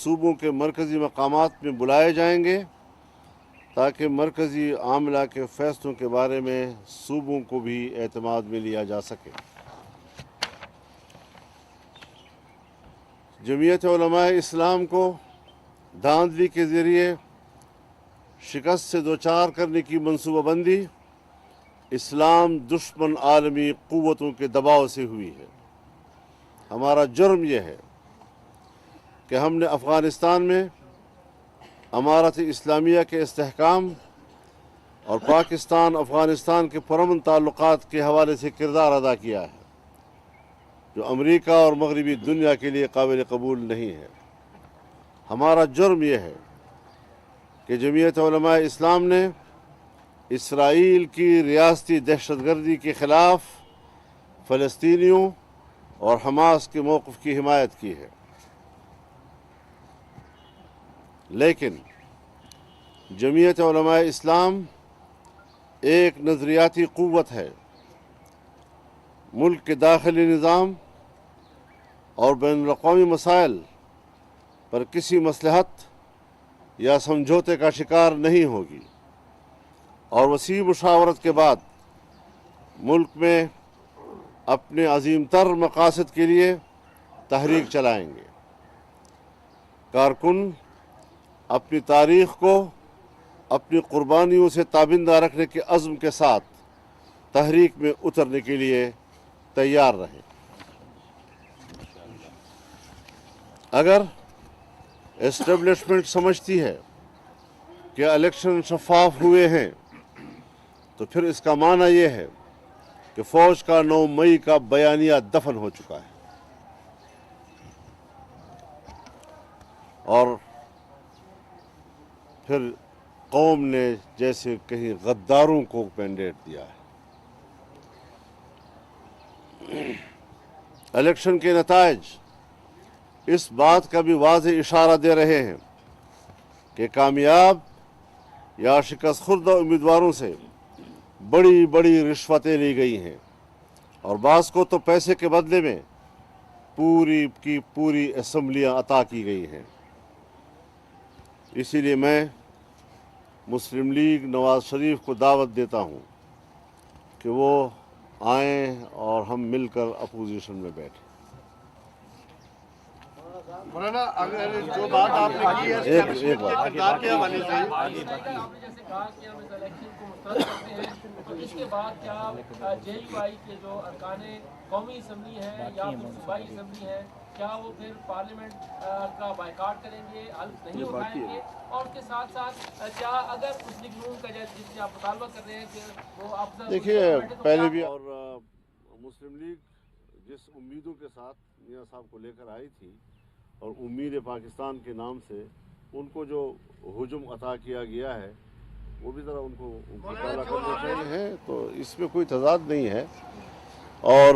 صوبوں کے مرکزی مقامات میں بلائے جائیں گے تاکہ مرکزی عاملہ کے فیصلوں کے بارے میں صوبوں کو بھی اعتماد میں لیا جا سکے۔ جمعیت علماء اسلام کو دھاندلی کے ذریعے شکست سے دوچار کرنے کی منصوبہ بندی اسلام دشمن عالمی قوتوں کے دباؤ سے ہوئی ہے۔ ہمارا جرم یہ ہے کہ ہم نے افغانستان میں امارت اسلامیہ کے استحکام اور پاکستان افغانستان کے پرامن تعلقات کے حوالے سے کردار ادا کیا ہے جو امریکہ اور مغربی دنیا کے لیے قابل قبول نہیں ہے۔ ہمارا جرم یہ ہے کہ جمعیت علماء اسلام نے اسرائیل کی ریاستی دہشت گردی کے خلاف فلسطینیوں اور حماس کے موقف کی حمایت کی ہے، لیکن جمعیت علماء اسلام ایک نظریاتی قوت ہے۔ ملک کے داخلی نظام اور بین الاقوامی مسائل پر کسی مصلحت یا سمجھوتے کا شکار نہیں ہوگی اور وسیع مشاورت کے بعد ملک میں اپنے عظیم تر مقاصد کے لیے تحریک چلائیں گے۔ کارکن اپنی تاریخ کو اپنی قربانیوں سے تابندہ رکھنے کے عزم کے ساتھ تحریک میں اترنے کے لیے تیار رہیں۔ اگر اسٹیبلشمنٹ سمجھتی ہے کہ الیکشن شفاف ہوئے ہیں تو پھر اس کا معنی یہ ہے کہ فوج کا 9 مئی کا بیانیہ دفن ہو چکا ہے اور پھر قوم نے جیسے کہیں غداروں کو مینڈیٹ دیا ہے۔ الیکشن کے نتائج اس بات کا بھی واضح اشارہ دے رہے ہیں کہ کامیاب یا شکست خوردہ امیدواروں سے بڑی بڑی رشوتیں لی گئی ہیں اور بعض کو تو پیسے کے بدلے میں پوری کی پوری اسمبلیاں عطا کی گئی ہیں۔ اسی لیے میں مسلم لیگ نواز شریف کو دعوت دیتا ہوں کہ وہ آئیں اور ہم مل کر اپوزیشن میں بیٹھیں۔ مولانا اگر جو بات آپ نے کی ہے ایک بات کردار کے حوالے سے جیسے کہا کہ ہم اس الیکشن کو مسترد کرتے ہیں تو اس کے بعد کیا جے یو آئی کے جو ارکان قومی اسمبلی ہیں یا پھر صوبائی اسمبلی ہیں کیا وہ پھر پارلیمنٹ کا بائیکاٹ کریں گے، حلف نہیں اٹھائیں گے؟ اور اس کے ساتھ ساتھ کیا اگر مسلم لیگ کا جس سے آپ مطالبہ کر رہے ہیں کہ وہ افضل دیکھیے پہلے بھی اور مسلم لیگ جس امیدوں کے ساتھ میاں صاحب کو لے کر آئی تھی اور امید پاکستان کے نام سے ان کو جو ہجوم عطا کیا گیا ہے وہ بھی ذرا ان کو مطالعہ کرنا چاہیے ہے، تو اس میں کوئی تضاد نہیں ہے۔ اور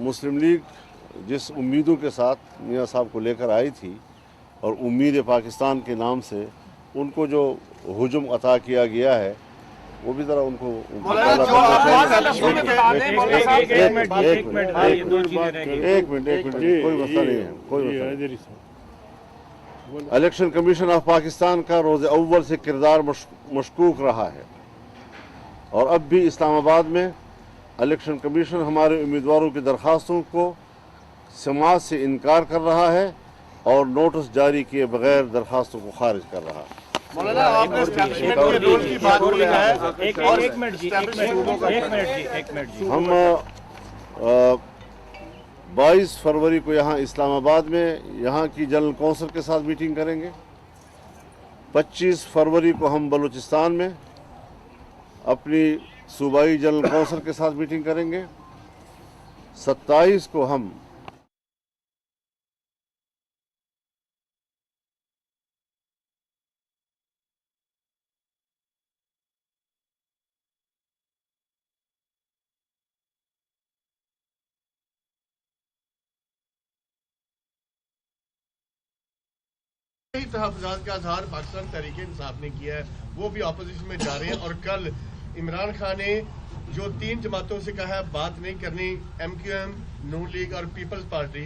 مسلم لیگ جس امیدوں کے ساتھ میاں صاحب کو لے کر آئی تھی اور امید پاکستان کے نام سے ان کو جو ہجوم عطا کیا گیا ہے وہ بھی ذرا ان کو مطالعہ کرنا چاہیے۔ ایک منٹ کوئی مسئلہ نہیں ہے، کوئی مسئلہ نہیں۔ الیکشن کمیشن آف پاکستان کا روز اول سے کردار مشکوک رہا ہے اور اب بھی اسلام آباد میں الیکشن کمیشن ہمارے امیدواروں کی درخواستوں کو سماعت سے انکار کر رہا ہے اور نوٹس جاری کیے بغیر درخواستوں کو خارج کر رہا ہے۔ مولانا آپ نے اسٹیبلشمنٹ کے رول کی بات کی ہے، ہم 22 فروری کو یہاں اسلام آباد میں یہاں کی جنرل کونسل کے ساتھ میٹنگ کریں گے۔ 25 فروری کو ہم بلوچستان میں اپنی صوبائی جنرل کونسل کے ساتھ میٹنگ کریں گے۔ 27 کو ہم تحفظات کا اظہار پاکستان تحریک انصاف نے کیا ہے، وہ بھی اپوزیشن میں جا رہے ہیں اور کل عمران خان نے جو 3 جماعتوں سے کہا ہے بات نہیں کرنی، ایم کیو ایم، نون لیگ اور پیپلز پارٹی،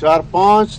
4-5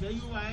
JUI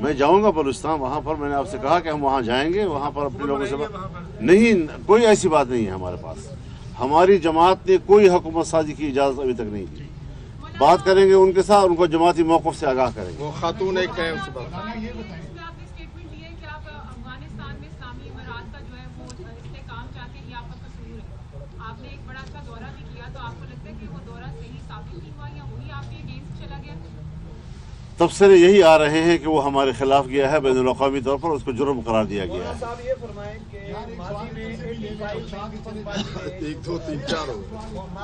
میں جاؤں گا بلوچستان، وہاں پر میں نے آپ سے کہا کہ ہم وہاں جائیں گے، وہاں پر اپنے لوگوں سے نہیں، کوئی ایسی بات نہیں ہے ہمارے پاس. ہماری جماعت نے کوئی حکومت سازی کی اجازت ابھی تک نہیں دی. بات کریں گے ان کے ساتھ، ان کو جماعتی موقف سے آگاہ کریں گے. وہ خاتون ایک ہے اس بات تبصرے یہی آ رہے ہیں کہ وہ ہمارے خلاف گیا ہے، بین الاقوامی طور پر اس کو جرم قرار دیا گیا ہے. صاحب یہ فرمائیں کہ ماضی میں 1 2 3 4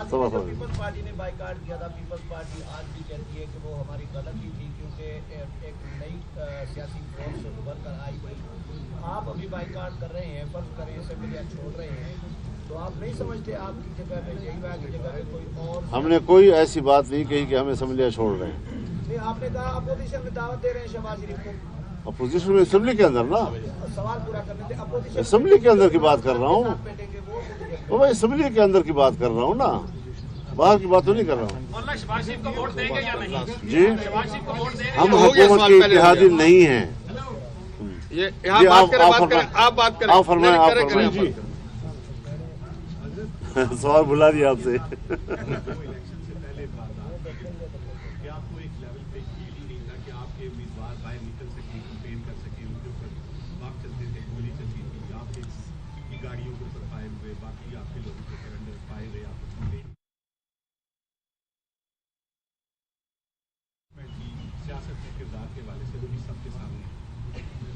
پیپلز پارٹی نے بائیکاٹ کیا تھا. پیپلز پارٹی آج بھی کہتی ہے کہ وہ ہماری غلطی تھی کیونکہ ایک نئی سیاسی فورس ابھر کر آئی تھی. آپ ابھی بائیکاٹ کر رہے ہیں، فرض کریں اسمبلیاں چھوڑ رہے ہیں، تو آپ نہیں سمجھتے آپ کی جگہ پہ JUI کی جگہ پہ کوئی اور؟ ہم نے کوئی ایسی بات نہیں کہی کہ ہم اسمبلیاں چھوڑ رہے ہیں. آپ نے کہا اپوزیشن میں دعوت دے رہے ہیں شہباز شریف کو. اپوزیشن میں اسمبلی کے اندر نا، سوال پورا کرنے تھے. اپوزیشن اسمبلی کے اندر کی بات کر رہا ہوں، وہ اسمبلی کے اندر کی بات کر رہا ہوں نا، باہر کی بات تو نہیں کر رہا ہوں. شہباز شریف کو ووٹ دیں گے یا نہیں؟ جی شہباز شریف کو ووٹ دیں گے؟ ہم حکومت کے اتحادی نہیں ہیں. آپ بات کریں، آپ فرمائیں، آپ فرمائیں. جی سوال بلا دیا آپ سے.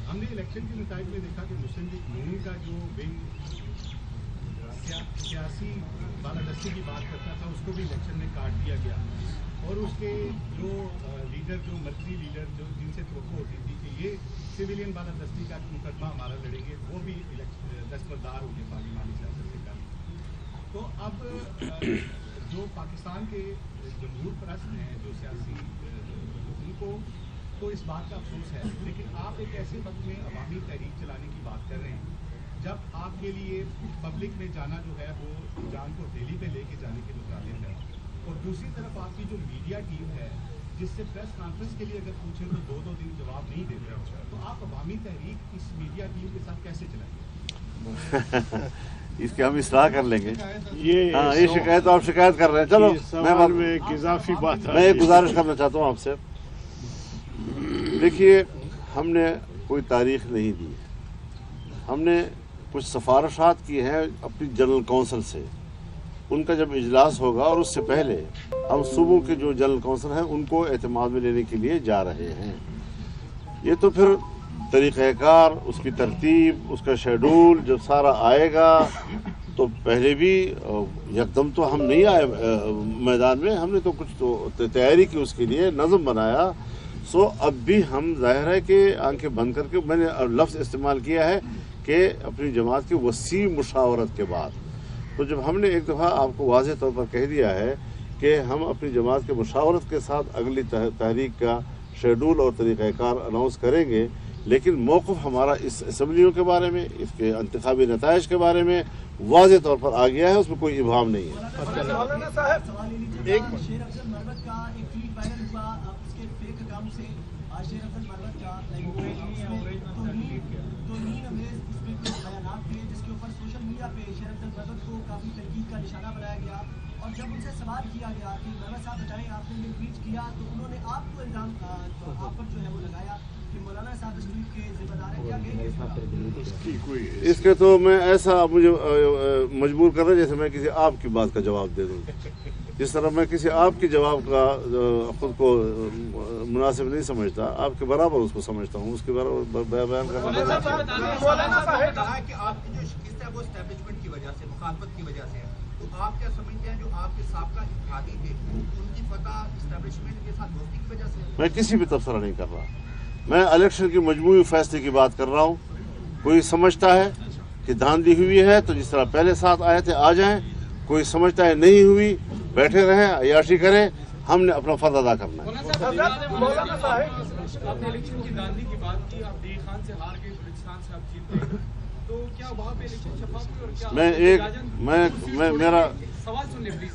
ہم نے الیکشن کے نتائج میں دیکھا کہ مسلم لیگ نون کا جو ونگ سیاسی بالادستی کی بات کرتا تھا اس کو بھی الیکشن میں کاٹ دیا گیا، اور اس کے جو لیڈر، جو مرکزی لیڈر جو جن سے توقع ہوتی تھی کہ یہ سویلین بالادستی کا مقدمہ ہمارا لڑیں گے، وہ بھی دستبردار ہو گئے پارلیمانی سیاست سے کم. تو اب جو پاکستان کے جمہور پرست ہیں، جو سیاسی، ان کو تو اس بات کا افسوس ہے، لیکن آپ ایک ایسے وقت میں عوامی تحریک چلانے کی بات کر رہے ہیں جب آپ کے لیے پبلک میں جانا جو ہے وہ جان کو دہلی پہ لے کے جانے کے متعلق ہے، اور دوسری طرف آپ کی جو میڈیا ٹیم ہے جس سے پریس کانفرنس کے لیے اگر پوچھیں تو 2 دن جواب نہیں دیتے، تو آپ عوامی تحریک اس میڈیا ٹیم کے ساتھ کیسے چلائیں گے؟ اس کی ہم اصلاح کر لیں گے. ہاں، یہ شکایت آپ شکایت کر رہے ہیں. چلو میں ایک اضافی بات میں ایک گزارش کرنا چاہتا ہوں آپ سے. دیکھیے، ہم نے کوئی تاریخ نہیں دی، ہم نے کچھ سفارشات کی ہیں اپنی جنرل کونسل سے. ان کا جب اجلاس ہوگا اور اس سے پہلے ہم صوبوں کے جو جنرل کونسل ہیں ان کو اعتماد میں لینے کے لیے جا رہے ہیں. یہ تو پھر طریقہ کار، اس کی ترتیب، اس کا شیڈول جب سارا آئے گا تو پہلے بھی یکدم تو ہم نہیں آئے میدان میں، ہم نے تو کچھ تو تیاری کی، اس کے لیے نظم بنایا. سو اب بھی ہم ظاہر ہے کہ آنکھیں بند کر کے، میں نے لفظ استعمال کیا ہے کہ اپنی جماعت کی وسیع مشاورت کے بعد. تو جب ہم نے ایک دفعہ آپ کو واضح طور پر کہہ دیا ہے کہ ہم اپنی جماعت کے مشاورت کے ساتھ اگلی تحریک کا شیڈول اور طریقہ کار اناؤنس کریں گے، لیکن موقف ہمارا اس اسمبلیوں کے بارے میں، اس کے انتخابی نتائج کے بارے میں واضح طور پر آ گیا ہے، اس میں کوئی ابہام نہیں ہے. اور جب ان سے سوال کیا گیا کہ مولانا صاحب بتائیں آپ نے یہ ٹویٹ کیا تو انہوں نے آپ کو الزام آپ پر جو ہے وہ لگایا کہ مولانا صاحب اس ٹویٹ کے ذمہ دار ہیں. کیا کہیں گے اس کے؟ تو میں ایسا مجھے مجبور کر رہا ہے جیسے میں کسی آپ کی بات کا جواب دے دوں. جس طرح میں کسی آپ کے جواب کا خود کو مناسب نہیں سمجھتا، آپ کے برابر اس کو سمجھتا ہوں، اس کے برابر بیان کرنا. مولانا صاحب نے کہا کہ آپ کی جو شکست ہے وہ اسٹیبلشمنٹ کی وجہ سے، مخالفت کی وجہ سے ہے، تو آپ کیا سمجھتے ہیں جو آپ کے سابقہ اتحادی تھے ان کی فتح اسٹیبلشمنٹ کے ساتھ دوستی کی وجہ سے؟ میں کسی بھی تبصرہ نہیں کر رہا، میں الیکشن کی مجموعی فیصلے کی بات کر رہا ہوں. کوئی سمجھتا ہے کہ دھاندلی ہوئی ہے تو جس طرح پہلے ساتھ آئے تھے آ جائیں، کوئی سمجھتا ہے نہیں ہوئی، بیٹھے رہیں، عیاشی کریں. ہم نے اپنا فرض ادا کرنا ہے. آپ نے الیکشن کی دھاندلی کی بات کی، آپ دی خان سے ہار گئے، بلوچستان سے آپ جیت گئے، تو کیا وہاں پہ الیکشن شفاف ہوئی؟ اور کیا میرا سوال سن لیں پلیز.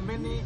MNA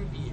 MPA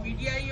PTI